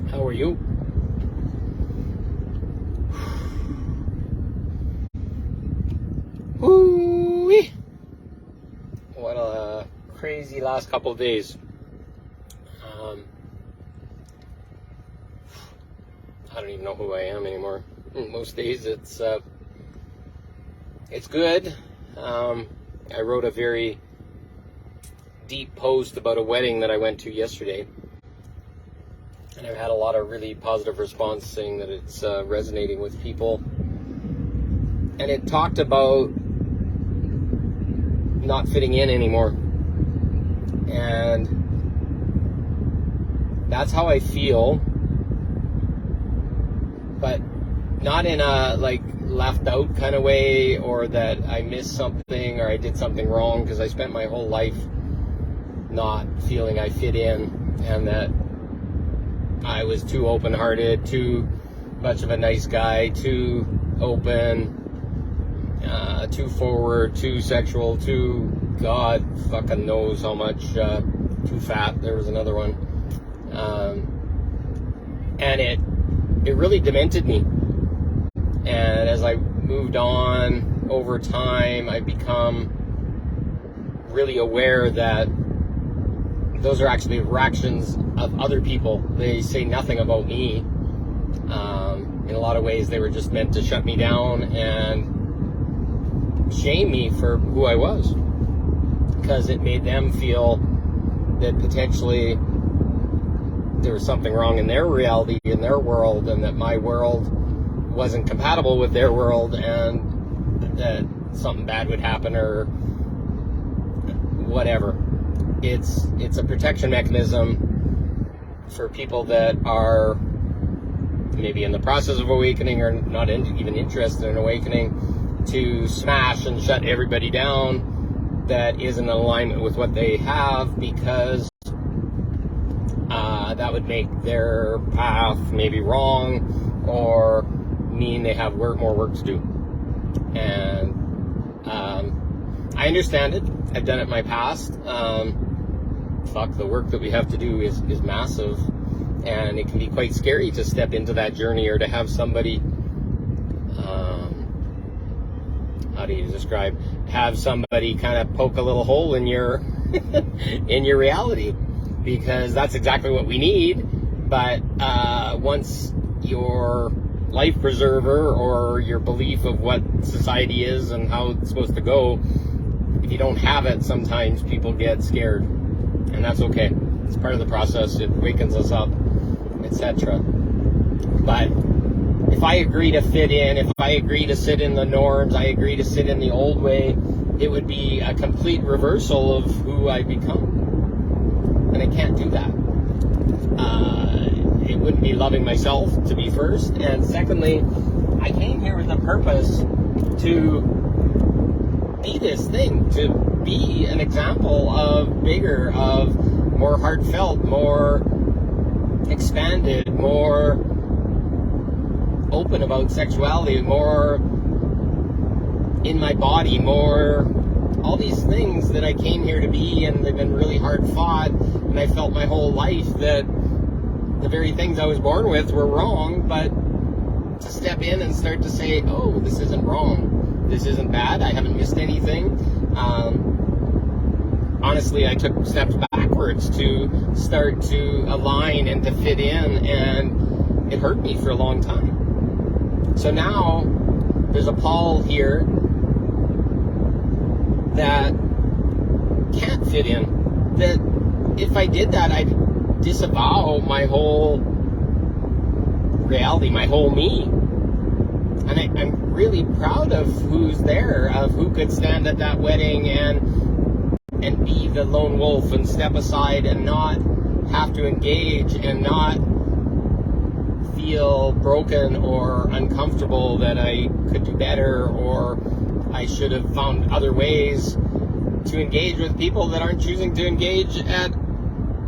How are you? Woo-wee. What a crazy last couple of days. I don't even know who I am anymore. Most days it's good. I wrote a very deep post about a wedding that I went to yesterday. And I've had a lot of really positive response saying that it's resonating with people. And it talked about not fitting in anymore. And that's how I feel. But not in a like left out kind of way, or that I missed something or I did something wrong, because I spent my whole life not feeling I fit in, and that I was too open-hearted, too much of a nice guy, too open, too forward, too sexual, too God fucking knows how much, too fat. There was another one. And it really demented me. And as I moved on over time, I've become really aware that those are actually reactions of other people. They say nothing about me. In a lot of ways, they were just meant to shut me down and shame me for who I was, because it made them feel that potentially there was something wrong in their reality, in their world, and that my world wasn't compatible with their world, and that something bad would happen or whatever. It's a protection mechanism for people that are maybe in the process of awakening or not even interested in awakening, to smash and shut everybody down that isn't in alignment with what they have, because that would make their path maybe wrong or mean they have more work to do. And I understand it. I've done it in my past. The work that we have to do is massive, and it can be quite scary to step into that journey, or to have somebody have somebody kind of poke a little hole in your in your reality, because that's exactly what we need. But once your life preserver, or your belief of what society is and how it's supposed to go, if you don't have it, sometimes people get scared, and that's okay. It's part of the process. It wakens us up, etc. But if I agree to fit in, if I agree to sit in the norms, I agree to sit in the old way, it would be a complete reversal of who I become. And I can't do that. It wouldn't be loving myself, to be first. And secondly, I came here with a purpose to be this thing, to be an example of bigger, of more heartfelt, more expanded, more open about sexuality, more in my body, more all these things that I came here to be, and they've been really hard fought, and I felt my whole life that the very things I was born with were wrong. But to step in and start to say, oh, this isn't wrong, this isn't bad, I haven't missed anything. Honestly, I took steps backwards to start to align and to fit in, and it hurt me for a long time. So now there's a Paul here that can't fit in, that if I did that, I'd disavow my whole reality, my whole me. And I'm really proud of who's there, of who could stand at that wedding and be the lone wolf and step aside and not have to engage, and not feel broken or uncomfortable that I could do better, or I should have found other ways to engage with people that aren't choosing to engage at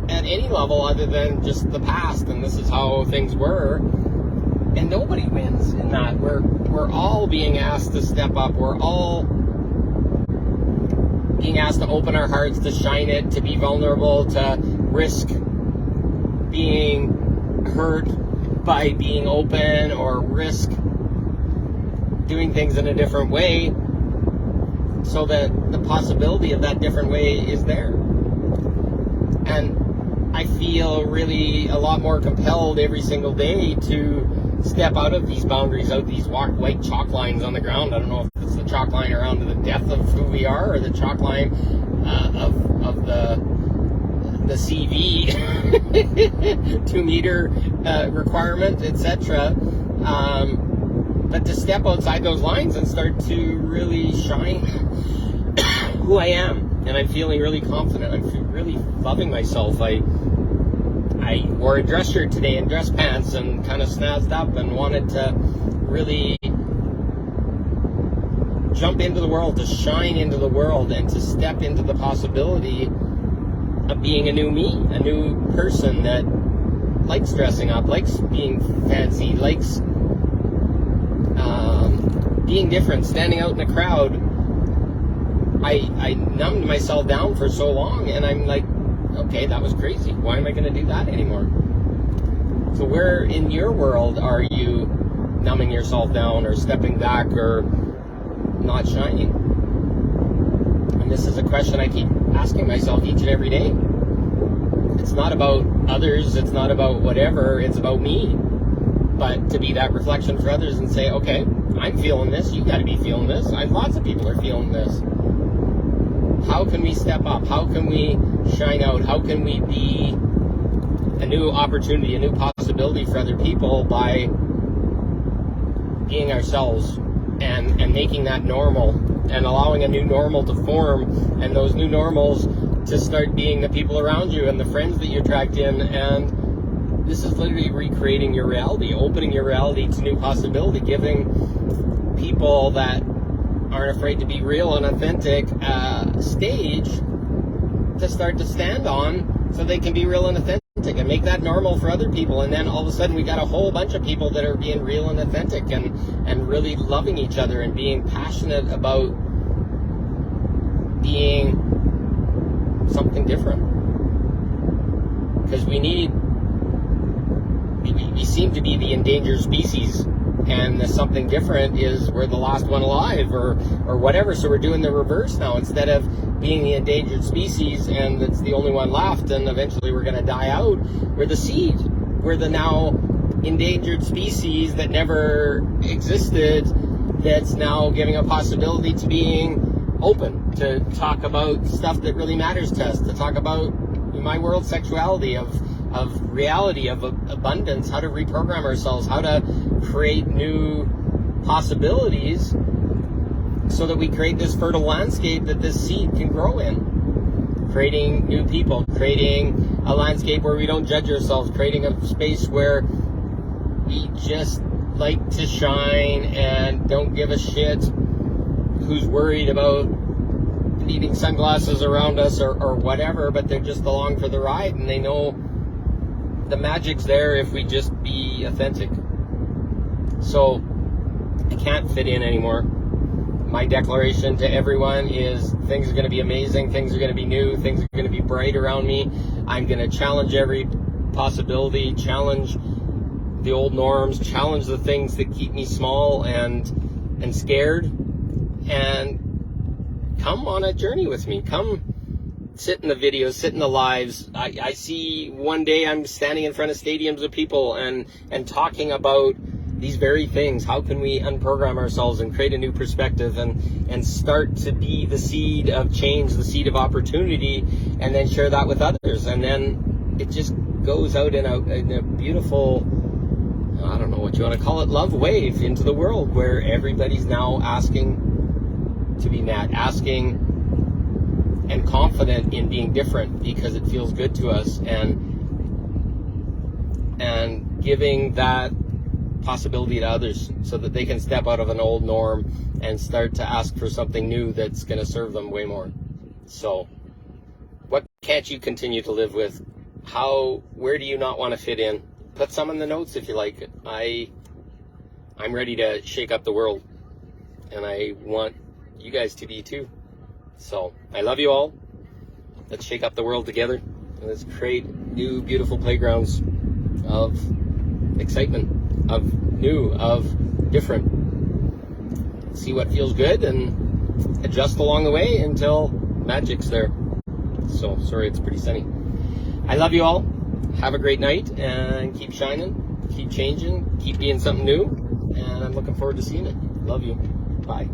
any level other than just the past, and this is how things were. And nobody wins in that. We're all being asked to step up. We're all being asked to open our hearts, to shine it, to be vulnerable, to risk being hurt by being open or risk doing things in a different way, so that the possibility of that different way is there. And I feel really a lot more compelled every single day to step out of these boundaries, out these white chalk lines on the ground. I don't know if it's the chalk line around to the death of who we are, or the chalk line of the CV 2-meter requirement, etc. But to step outside those lines and start to really shine who I am. And I'm feeling really confident. I'm really loving myself. I wore a dress shirt today and dress pants and kind of snazzed up and wanted to really jump into the world, to shine into the world, and to step into the possibility of being a new me, a new person that likes dressing up, likes being fancy, likes being different, standing out in the crowd. I numbed myself down for so long, and I'm like, okay, that was crazy. Why am I going to do that anymore? So where in your world are you numbing yourself down or stepping back or not shining? And this is a question I keep asking myself each and every day. It's not about others, it's not about whatever, it's about me. But to be that reflection for others and say, okay, I'm feeling this, you got to be feeling this, lots of people are feeling this. How can we step up? How can we shine out? How can we be a new opportunity, a new possibility for other people by being ourselves and making that normal and allowing a new normal to form, and those new normals to start being the people around you and the friends that you attract in. And this is literally recreating your reality, opening your reality to new possibility, giving people that aren't afraid to be real and authentic stage to start to stand on, so they can be real and authentic and make that normal for other people. And then all of a sudden we got a whole bunch of people that are being real and authentic and really loving each other and being passionate about being something different. Because we seem to be the endangered species, and the something different is we're the last one alive or whatever. So we're doing the reverse now. Instead of being the endangered species and it's the only one left and eventually we're going to die out, we're the seed. We're the now endangered species that never existed, that's now giving a possibility to being open, to talk about stuff that really matters to us, to talk about my world sexuality, of reality, of abundance, how to reprogram ourselves, how to create new possibilities so that we create this fertile landscape that this seed can grow in. Creating new people, creating a landscape where we don't judge ourselves, creating a space where we just like to shine and don't give a shit who's worried about needing sunglasses around us or whatever, but they're just along for the ride and they know the magic's there if we just be authentic. So I can't fit in anymore. My declaration to everyone is things are going to be amazing, things are going to be new, things are going to be bright around me. I'm going to challenge every possibility, challenge the old norms, challenge the things that keep me small and scared, and come on a journey with me. Come sit in the videos, sit in the lives. I see one day I'm standing in front of stadiums of people and talking about these very things. How can we unprogram ourselves and create a new perspective and start to be the seed of change, the seed of opportunity, and then share that with others. And then it just goes out in a beautiful, I don't know what you want to call it, love wave into the world where everybody's now asking to be met, asking and confident in being different because it feels good to us, and giving that possibility to others so that they can step out of an old norm and start to ask for something new that's going to serve them way more. So what can't you continue to live with? Where do you not want to fit in? Put some in the notes if you like it. I'm ready to shake up the world, and I want you guys to be too. So I love you all. Let's shake up the world together. Let's create new beautiful playgrounds of excitement, of new, of different. See what feels good and adjust along the way until magic's there. So, sorry, it's pretty sunny. I love you all. Have a great night and keep shining, keep changing, keep being something new. And I'm looking forward to seeing it. Love you. Bye.